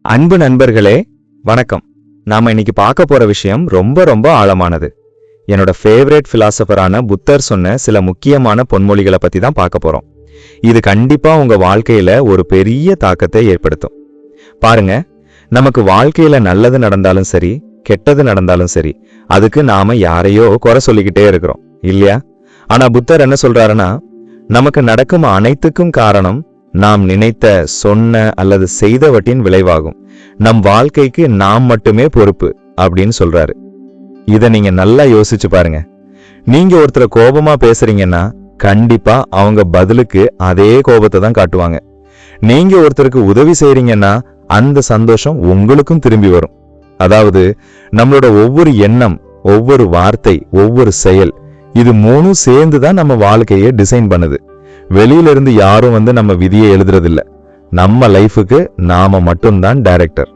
அன்பு நண்பர்களே வணக்கம். நாம இன்னைக்கு பார்க்க போற விஷயம் ரொம்ப ஆழமானது. என்னோட ஃபேவரட் பிலாசபரான புத்தர் சொன்ன சில முக்கியமான பொன்மொழிகளை பத்தி தான் பார்க்க போறோம். இது கண்டிப்பா உங்க வாழ்க்கையில ஒரு பெரிய தாக்கத்தை ஏற்படுத்தும். பாருங்க, நமக்கு வாழ்க்கையில நல்லது நடந்தாலும் சரி, கெட்டது நடந்தாலும் சரி, அதுக்கு நாம யாரையோ குறை சொல்லிக்கிட்டே இருக்கிறோம் இல்லையா? ஆனா புத்தர் என்ன சொல்றாருன்னா, நமக்கு நடக்கும் அனைத்துக்கும் காரணம் நாம் நினைத்த, சொன்ன அல்லது செய்தவற்றின் விளைவாகும். நம் வாழ்க்கைக்கு நாம் மட்டுமே பொறுப்பு அப்படின்னு சொல்றாரு. இத நீங்க நல்லா யோசிச்சு பாருங்க. நீங்க ஒருத்தரை கோபமா பேசுறீங்கன்னா கண்டிப்பா அவங்க பதிலுக்கு அதே கோபத்தை தான் காட்டுவாங்க. நீங்க ஒருத்தருக்கு உதவி செய்றீங்கன்னா அந்த சந்தோஷம் உங்களுக்கும் திரும்பி வரும். அதாவது நம்மளோட ஒவ்வொரு எண்ணம், ஒவ்வொரு வார்த்தை, ஒவ்வொரு செயல், இது மூணும் சேர்ந்துதான் நம்ம வாழ்க்கையை டிசைன் பண்ணுது. வெளியில இருந்து யாரும் நம்ம விதியை எழுதுறதில்ல. நம்ம லைஃபுக்கு நாம மட்டும்தான் டைரக்டர்.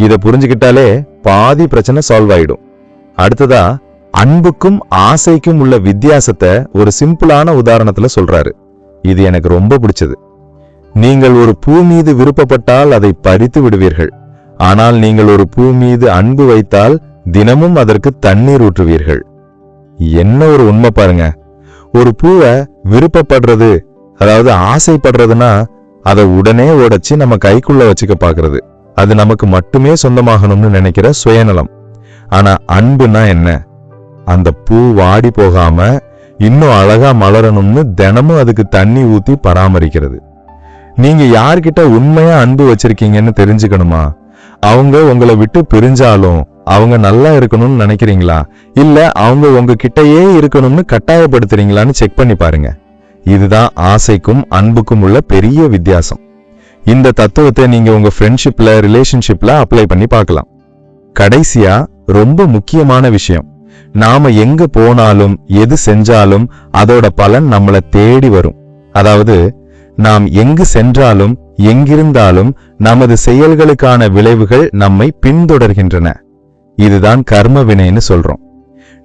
இத புரிஞ்சுக்கிட்டாலே பாதி பிரச்சனை சால்வ் ஆயிடும். அடுத்ததா, அன்புக்கும் ஆசைக்கும் உள்ள வித்தியாசத்தை ஒரு சிம்பிளான உதாரணத்துல சொல்றாரு. இது எனக்கு ரொம்ப பிடிச்சது. நீங்கள் ஒரு பூ மீது விருப்பப்பட்டால் அதை பறித்து விடுவீர்கள். ஆனால் நீங்கள் ஒரு பூ மீது அன்பு வைத்தால் தினமும் அதற்கு தண்ணீர் ஊற்றுவீர்கள். என்ன ஒரு உண்மை பாருங்க. ஒரு பூவை விருப்பப்படுறது, அதாவது ஆசைப்படுறதுன்னா அதை உடனே உடைச்சு நம்ம கைக்குள்ள வச்சுக்க பாக்குறது. அது நமக்கு மட்டுமே சொந்தமாகணும்னு நினைக்கிற சுயநலம். ஆனா அன்புனா என்ன? அந்த பூ வாடி போகாம இன்னும் அழகா மலரணும்னு தினமும் அதுக்கு தண்ணி ஊத்தி பராமரிக்கிறது. நீங்க யார்கிட்ட உண்மையா அன்பு வச்சிருக்கீங்கன்னு தெரிஞ்சுக்கணுமா? அவங்க உங்களை விட்டு பிரிஞ்சாலும் அவங்க நல்லா இருக்கணும்னு நினைக்கிறீங்களா, இல்ல அவங்க உங்க கிட்டயே இருக்கணும்னு கட்டாயப்படுத்துறீங்களான்னு செக் பண்ணி பாருங்க. இதுதான் ஆசைக்கும் அன்புக்கும் உள்ள பெரிய வித்தியாசம். இந்த தத்துவத்தை நீங்க உங்க ஃப்ரெண்ட்ஷிப்ல, ரிலேஷன்ஷிப்ல அப்ளை பண்ணி பார்க்கலாம். கடைசியா ரொம்ப முக்கியமான விஷயம், நாம எங்க போனாலும் எது செஞ்சாலும் அதோட பலன் நம்மளை தேடி வரும். அதாவது நாம் எங்கு சென்றாலும் எங்கிருந்தாலும் நமது செயல்களுக்கான விளைவுகள் நம்மை பின்தொடர்கின்றன. இதுதான் கர்ம வினைன்னு சொல்றோம்.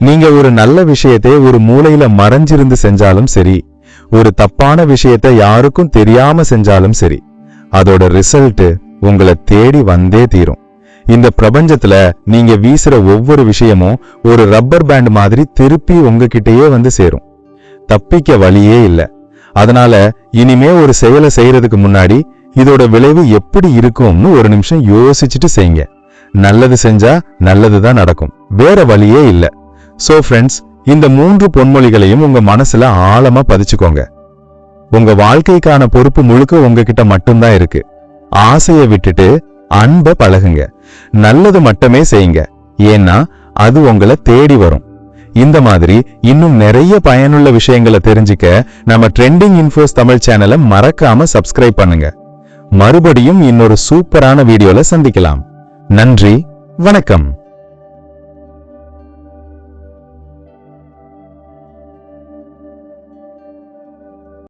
நீங்க ஒரு நல்ல விஷயத்தை ஒரு மூலையில மறைஞ்சிருந்து செஞ்சாலும் சரி, ஒரு தப்பான விஷயத்தை யாருக்கும் தெரியாம செஞ்சாலும் சரி, அதோட ரிசல்ட் உங்களை தேடி வந்தே தீரும். இந்த பிரபஞ்சத்துல நீங்க வீசுற ஒவ்வொரு விஷயமும் ஒரு ரப்பர் பேண்ட் மாதிரி திருப்பி உங்ககிட்டயே சேரும். தப்பிக்க வழியே இல்ல. அதனால இனிமே ஒரு செயலை செய்யறதுக்கு முன்னாடி இதோட விளைவு எப்படி இருக்கும்னு ஒரு நிமிஷம் யோசிச்சுட்டு செய்யுங்க. நல்லது செஞ்சா நல்லதுதான் நடக்கும், வேற வழியே இல்ல. சோ ஃப்ரெண்ட்ஸ், இந்த 3 பொன்மொழிகளையும் உங்க மனசுல ஆழமா பதிச்சுக்கோங்க. உங்க வாழ்க்கைக்கான பொறுப்பு முழுக்க உங்ககிட்ட மட்டும்தான் இருக்கு. ஆசையை விட்டுட்டு அன்பை பழகுங்க. நல்லது மட்டுமே செய்யுங்க. ஏன்னா அது உங்களை தேடி வரும். இந்த மாதிரி இன்னும் நிறைய பயனுள்ள விஷயங்களை தெரிஞ்சுக்க நம்ம ட்ரெண்டிங் இன்ஃபோஸ் தமிழ் சேனலை மறக்காம சப்ஸ்கிரைப் பண்ணுங்க. மறுபடியும் இன்னொரு சூப்பரான வீடியோல சந்திக்கலாம். நன்றி, வணக்கம்.